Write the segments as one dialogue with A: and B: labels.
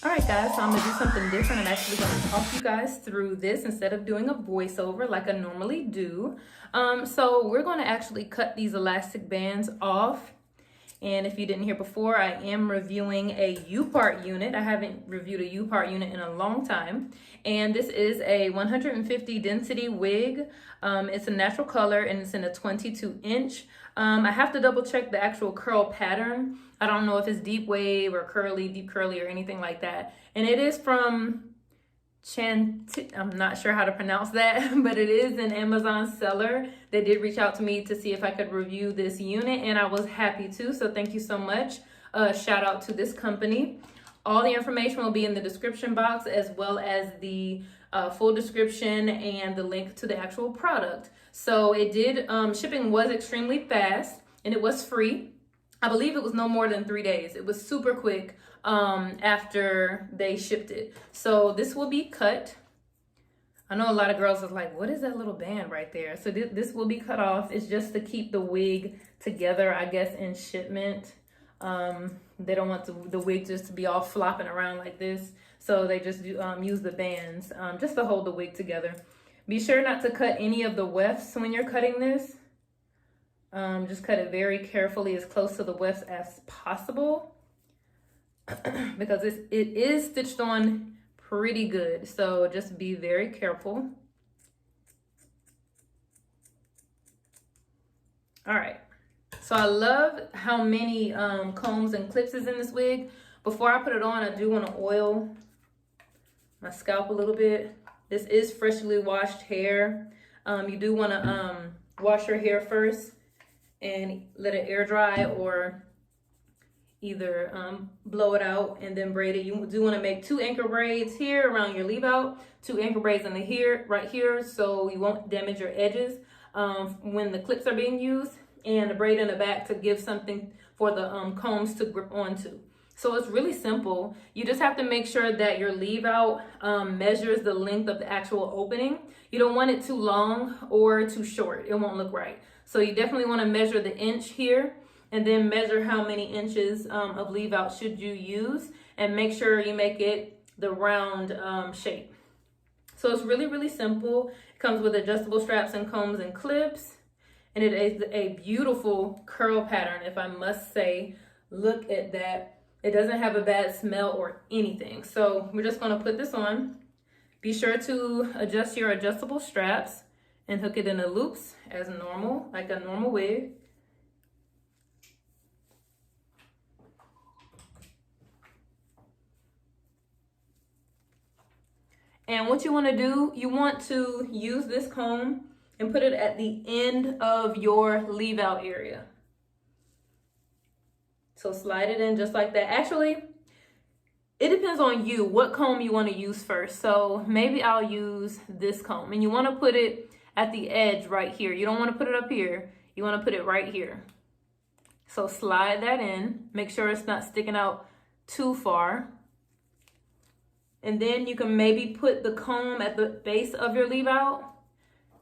A: Alright guys, so I'm going to do something different. I'm actually going to talk you guys through this instead of doing a voiceover like I normally do. So we're going to actually cut these elastic bands off. And if you didn't hear before, I am reviewing a Upart unit. I haven't reviewed a Upart unit in a long time. And this is a 150 density wig. It's a natural color and it's in a 22 inch. I have to double check the actual curl pattern. I don't know if it's deep wave or curly, deep curly or anything like that. And it is from I'm not sure how to pronounce that, but it is an Amazon seller. They did reach out to me to see if I could review this unit, and I was happy to. So thank you so much. Shout out to this company. All the information will be in the description box, as well as the full description and the link to the actual product. So it did, shipping was extremely fast and it was free. I believe it was no more than 3 days. It was super quick after they shipped it. So this will be cut. I know a lot of girls are like, what is that little band right there? So this will be cut off. It's just to keep the wig together, I guess, in shipment. They don't want the wig just to be all flopping around like this. So they just use the bands just to hold the wig together. Be sure not to cut any of the wefts when you're cutting this. Just cut it very carefully, as close to the wefts as possible, because it is stitched on pretty good. So just be very careful. All right. So I love how many combs and clips is in this wig. Before I put it on, I do want to oil my scalp a little bit. This is freshly washed hair. You do want to wash your hair first and let it air dry, or either blow it out and then braid it. You do want to make 2 anchor braids here around your leave out, 2 anchor braids in the here, right here, so you won't damage your edges when the clips are being used, and a braid in the back to give something for the combs to grip onto. So it's really simple. You just have to make sure that your leave out measures the length of the actual opening. You don't want it too long or too short. It won't look right. So you definitely want to measure the inch here, and then measure how many inches of leave out should you use, and make sure you make it the round shape. So it's really, really simple. It comes with adjustable straps and combs and clips, and it is a beautiful curl pattern, if I must say. Look at that. It doesn't have a bad smell or anything. So we're just going to put this on. Be sure to adjust your adjustable straps and hook it in the loops as normal, like a normal wig. And what you want to do, you want to use this comb and put it at the end of your leave out area. So slide it in just like that. Actually, it depends on you what comb you want to use first. So maybe I'll use this comb, and you want to put it at the edge right here. You don't want to put it up here. You want to put it right here. So slide that in. Make sure it's not sticking out too far. And then you can maybe put the comb at the base of your leave out,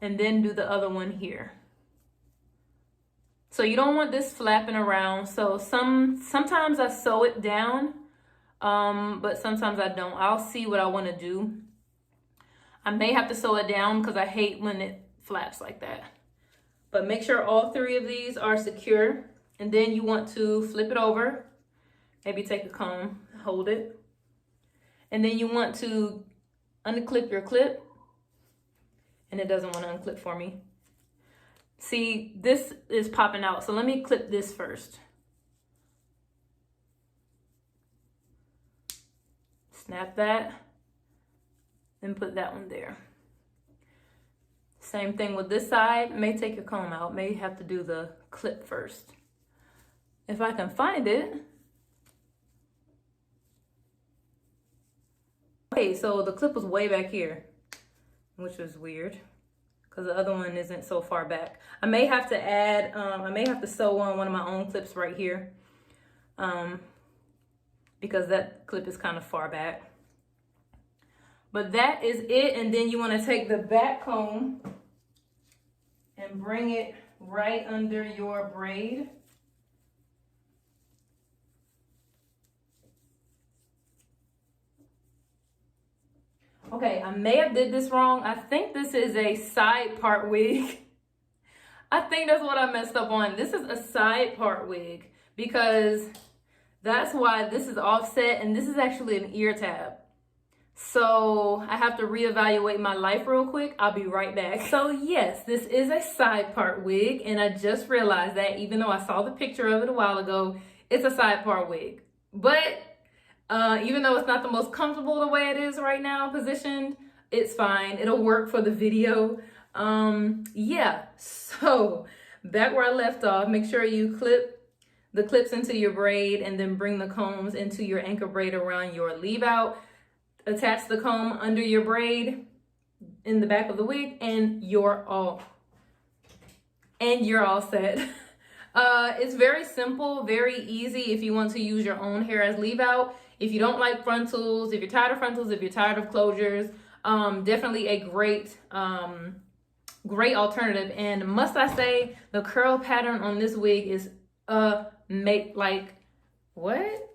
A: and then do the other one here. So you don't want this flapping around. So sometimes I sew it down, but sometimes I don't. I'll see what I want to do. I may have to sew it down because I hate when it flaps like that. But make sure all 3 of these are secure, and then you want to flip it over. Maybe take a comb, hold it. And then you want to unclip your clip, and it doesn't want to unclip for me. See, this is popping out, so let me clip this first. snap that, then put that one there. Same thing with this side. May take your comb out. May have to do the clip first. If I can find it. Okay, so the clip was way back here, which was weird because the other one isn't so far back. I may have to add, I may have to sew on one of my own clips right here because that clip is kind of far back. But that is it. And then you want to take the back comb and bring it right under your braid. Okay, I may have did this wrong. I think this is a side part wig. I think that's what I messed up on. This is a side part wig because that's why this is offset and this is actually an ear tab. So I have to reevaluate my life real quick. I'll be right back. So yes, this is a side part wig and I just realized that even though I saw the picture of it a while ago, it's a side part wig. But even though it's not the most comfortable the way it is right now positioned, it's fine. It'll work for the video. Yeah, so back where I left off, make sure you clip the clips into your braid and then bring the combs into your anchor braid around your leave out. Attach the comb under your braid in the back of the wig and you're all set. It's very simple, very easy if you want to use your own hair as leave out. If you don't like frontals, if you're tired of frontals, if you're tired of closures, definitely a great alternative. And must I say, the curl pattern on this wig is like what?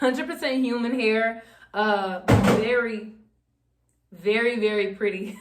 A: 100% human hair. Very, very, very pretty.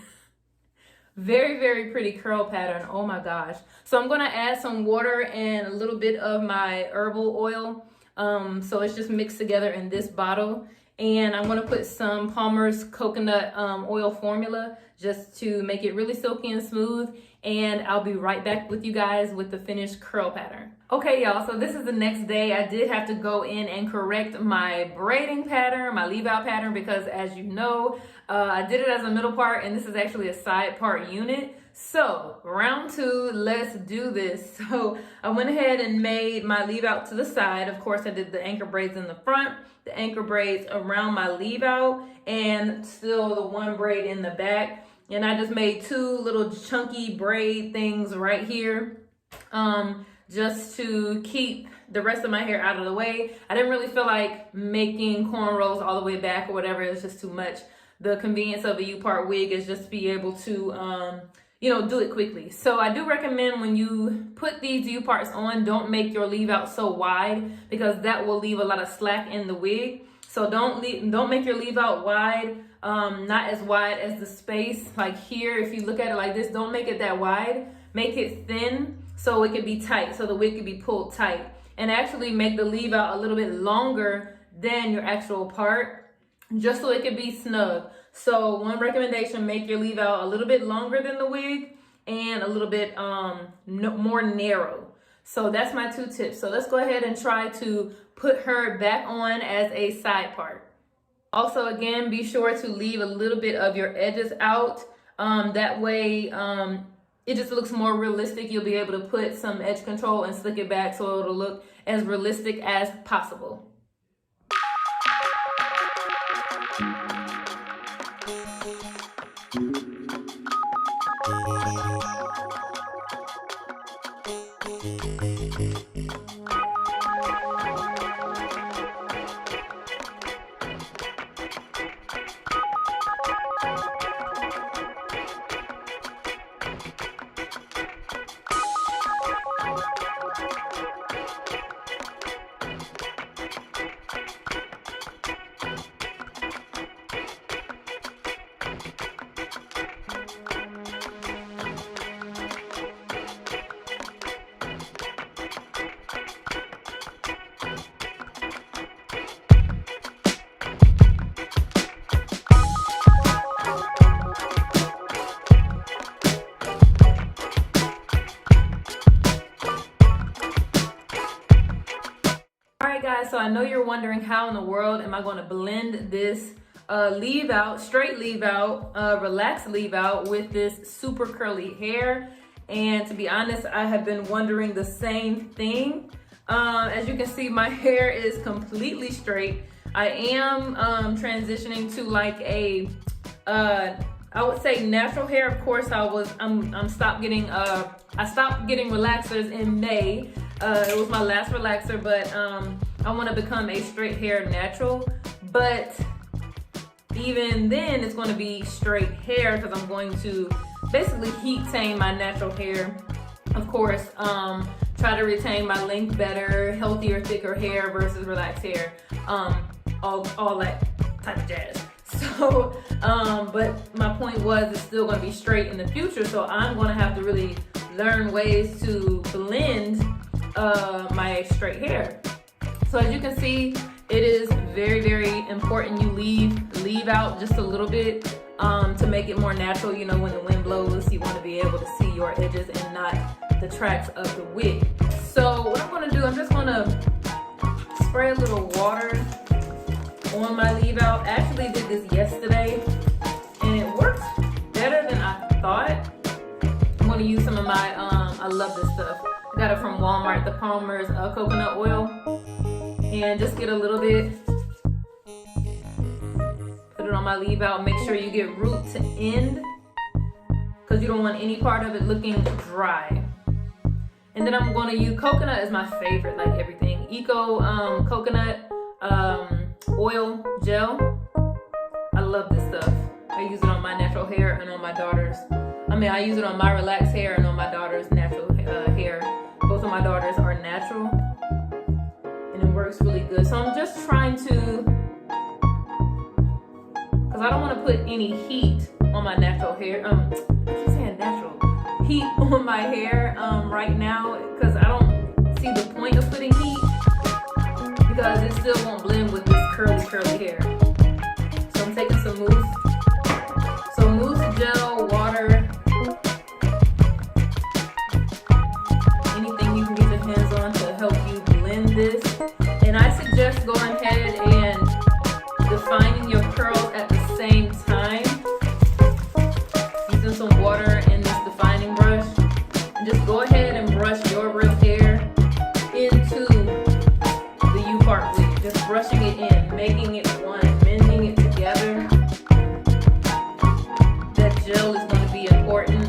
A: Very, very pretty curl pattern. Oh my gosh. So I'm going to add some water and a little bit of my herbal oil. So it's just mixed together in this bottle. And I'm going to put some Palmer's coconut oil formula just to make it really silky and smooth. And I'll be right back with you guys with the finished curl pattern. Okay, y'all, so this is the next day. I did have to go in and correct my braiding pattern, my leave out pattern, because as you know, I did it as a middle part and this is actually a side part unit. So round two, let's do this. So I went ahead and made my leave out to the side. Of course, I did the anchor braids in the front, the anchor braids around my leave out, and still the one braid in the back. And I just made two little chunky braid things right here, just to keep the rest of my hair out of the way. I didn't really feel like making cornrows all the way back or whatever. It was just too much. The convenience of a Upart wig is just to be able to, do it quickly. So I do recommend when you put these U-parts on, don't make your leave out so wide because that will leave a lot of slack in the wig. So don't make your leave out wide, not as wide as the space. Like here, if you look at it like this, don't make it that wide. Make it thin so it can be tight, so the wig can be pulled tight. And actually make the leave out a little bit longer than your actual part, just so it can be snug. So one recommendation, make your leave out a little bit longer than the wig and a little bit more narrow. So that's my two tips. So let's go ahead and try to put her back on as a side part. Also, again, be sure to leave a little bit of your edges out. That way it just looks more realistic. You'll be able to put some edge control and slick it back so it'll look as realistic as possible. right, guys, so I know you're wondering how in the world am I going to blend this leave out, straight leave out, relaxed leave out with this super curly hair. And to be honest, I have been wondering the same thing. As you can see, my hair is completely straight. I am transitioning to like a I would say natural hair. Of course, I'm stopped getting I stopped getting relaxers in May. It was my last relaxer, but I want to become a straight hair natural. But even then, it's going to be straight hair because I'm going to basically heat tame my natural hair. Of course, try to retain my length better, healthier, thicker hair versus relaxed hair. All that type of jazz. So, but my point was it's still going to be straight in the future, so I'm going to have to really learn ways to blend my straight hair. So as you can see, it is very, very important you leave out just a little bit to make it more natural. You know, when the wind blows, you want to be able to see your edges and not the tracks of the wig. So what I'm going to do, I'm just going to spray a little water on my leave out. I actually did this yesterday and it works better than I thought. I'm going to use some of my I love this stuff. I got it from Walmart, the Palmer's coconut oil, and just get a little bit, put it on my leave out. Make sure you get root to end because you don't want any part of it looking dry. And then I'm going to use coconut as my favorite, like everything. Eco coconut oil gel. I love this stuff. I use it on my natural hair and on my daughter's. I use it on my relaxed hair and on my daughter's natural hair. Both of my daughters are natural and it works really good. So I'm just trying to, because I don't want to put any heat on my natural hair. I keep saying natural. Heat on my hair right now because I don't see the point of putting heat because it still won't blend with this curly hair. So I'm taking some mousse. So mousse, gel, water, anything you can get your hands on to help you blend this. And I suggest going ahead and defining your curls at the same time. Using some water in this defining brush. And just go ahead and brush your real hair into the Upart wig. Just brushing it in, making it one, bending it together. That gel is going to be important.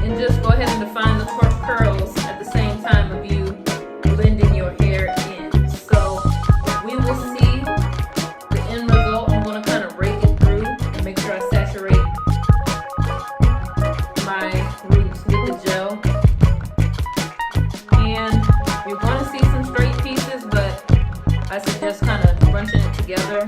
A: And just go ahead and define the curls at the same time of you blending your hair in. So we will see the end result. I'm going to kind of rake it through and make sure I saturate my roots with the gel. And you're going to see some straight pieces, but I suggest kind of bunching it together.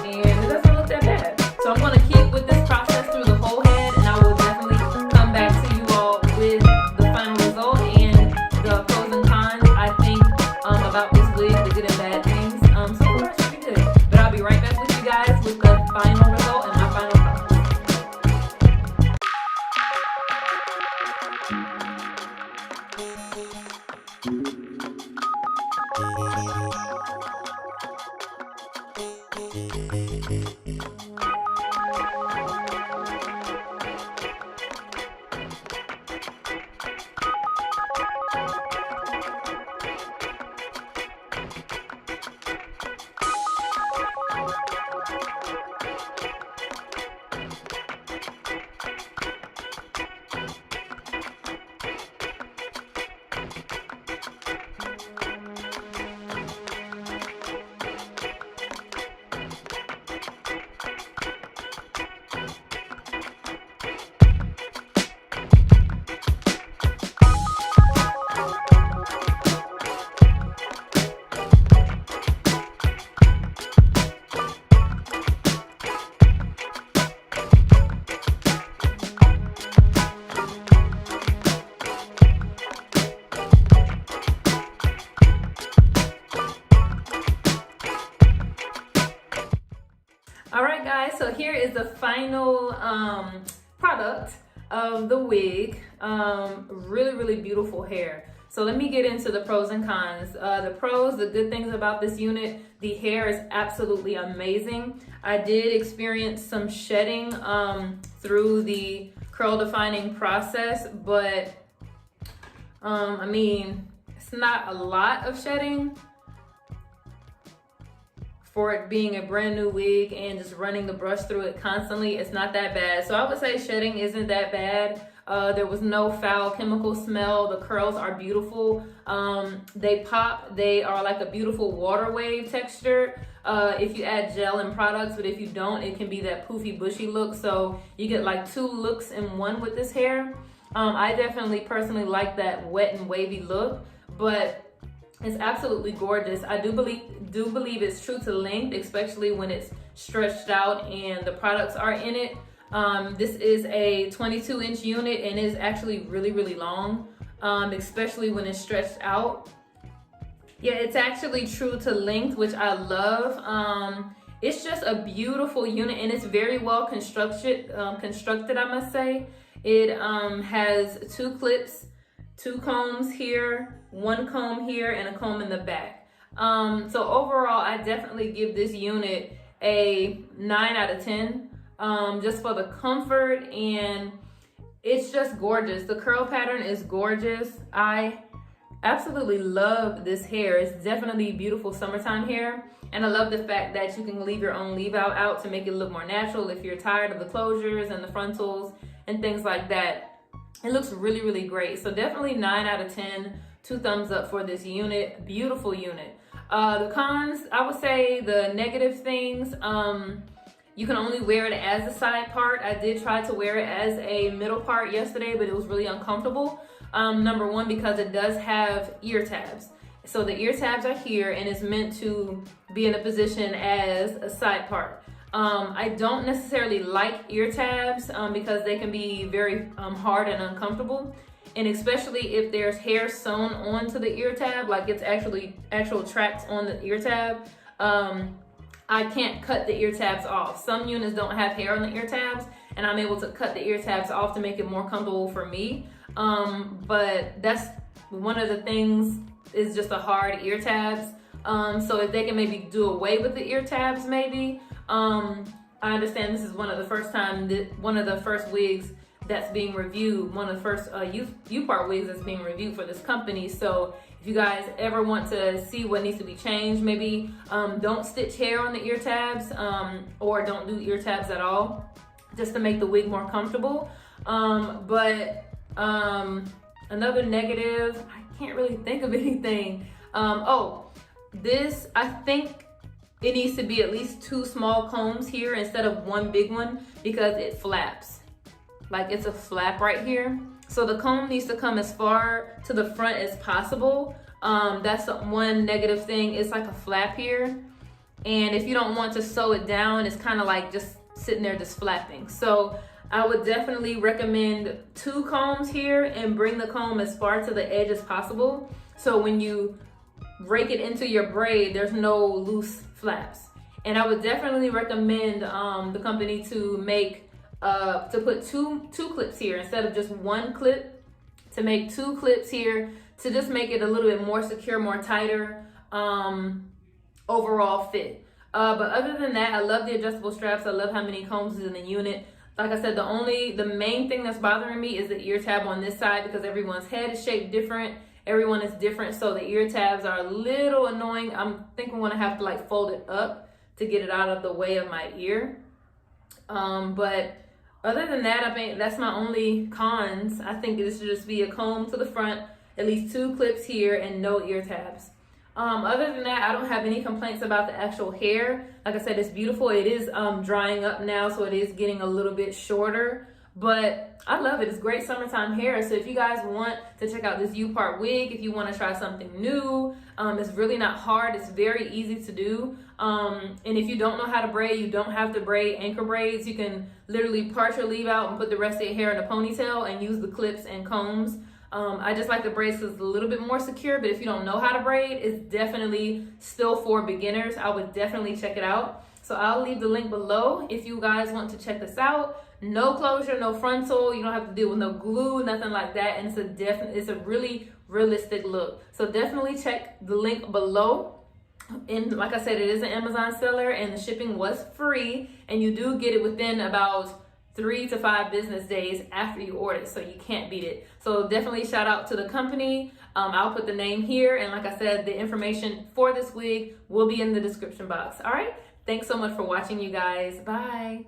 A: And it doesn't look that bad. So I'm going to keep with this process through the whole head, and I will definitely come back to you all with the final result and the pros and cons, I think, about this wig, the good and bad things. So far it should be good. But I'll be right back with you guys with the final result and my final thoughts. All right, guys, so here is the final product. of the wig. Really beautiful hair. So let me get into the pros and cons. The pros, the good things about this unit, the hair is absolutely amazing. I did experience some shedding through the curl defining process, but I mean, it's not a lot of shedding for it being a brand new wig and just running the brush through it constantly. It's not that bad. So I would say shedding isn't that bad. There was no foul chemical smell. The curls are beautiful. They pop. They are like a beautiful water wave texture if you add gel and products, but if you don't, it can be that poofy bushy look. So you get like two looks in one with this hair. I definitely personally like that wet and wavy look, but it's absolutely gorgeous. I do believe it's true to length, especially when it's stretched out and the products are in it. This is a 22-inch unit and is actually really long, especially when it's stretched out. Yeah, it's actually true to length, which I love. It's just a beautiful unit and it's very well constructed, I must say. It has two clips, two combs here, one comb here, and a comb in the back. So overall, I definitely give this unit a 9 out of 10, just for the comfort, and it's just gorgeous. The curl pattern is gorgeous. I absolutely love this hair. It's definitely beautiful summertime hair, and I love the fact that you can leave your own leave out to make it look more natural if you're tired of the closures and the frontals and things like that. It looks really great. So definitely 9 out of 10, 2 thumbs up for this unit. Beautiful unit. The cons, I would say the negative things, you can only wear it as a side part. I did try to wear it as a middle part yesterday, but it was really uncomfortable. Number one, because it does have ear tabs. So the ear tabs are here and it's meant to be in a position as a side part. I don't necessarily like ear tabs because they can be very hard and uncomfortable. And especially if there's hair sewn onto the ear tab, like it's actual tracks on the ear tab, I can't cut the ear tabs off. Some units don't have hair on the ear tabs and I'm able to cut the ear tabs off to make it more comfortable for me. But that's one of the things, is just the hard ear tabs. So if they can maybe do away with the ear tabs, maybe. I understand this is one of the first wigs that's being reviewed, one of the first Upart wigs that's being reviewed for this company. So if you guys ever want to see what needs to be changed, maybe don't stitch hair on the ear tabs, or don't do ear tabs at all, just to make the wig more comfortable. But another negative, I can't really think of anything. This, I think it needs to be at least 2 small combs here instead of 1 big one, because it flaps. Like it's a flap right here. So the comb needs to come as far to the front as possible. That's the one negative thing. It's like a flap here. And if you don't want to sew it down, it's kind of like just sitting there just flapping. So I would definitely recommend 2 combs here and bring the comb as far to the edge as possible. So when you rake it into your braid, there's no loose flaps. And I would definitely recommend the company to make to put two clips here instead of just 1 clip, to make 2 clips here to just make it a little bit more secure, more tighter overall fit. But other than that, I love the adjustable straps. I love how many combs is in the unit. Like I said, the main thing that's bothering me is the ear tab on this side, because everyone's head is shaped different. Everyone is different, so the ear tabs are a little annoying. I'm thinking I'm gonna have to like fold it up to get it out of the way of my ear. But other than that, I mean, that's my only cons. I think this should just be a comb to the front, at least 2 clips here, and no ear tabs. Other than that, I don't have any complaints about the actual hair. Like I said, it's beautiful. It is drying up now, so it is getting a little bit shorter. But I love it. It's great summertime hair. So if you guys want to check out this Upart wig, if you want to try something new, it's really not hard. It's very easy to do. And if you don't know how to braid, you don't have to braid anchor braids. You can literally part your leave out and put the rest of your hair in a ponytail and use the clips and combs. I just like the braids because it's a little bit more secure, but if you don't know how to braid, it's definitely still for beginners. I would definitely check it out. So I'll leave the link below if you guys want to check this out. no closure, no frontal. You don't have to deal with no glue, nothing like that. And it's a really realistic look. So definitely check the link below. And like I said, it is an Amazon seller and the shipping was free, and you do get it within about 3 to 5 business days after you order it, so you can't beat it. So definitely shout out to the company. I'll put the name here, and like I said, the information for this wig will be in the description box. All right, thanks so much for watching, you guys. Bye.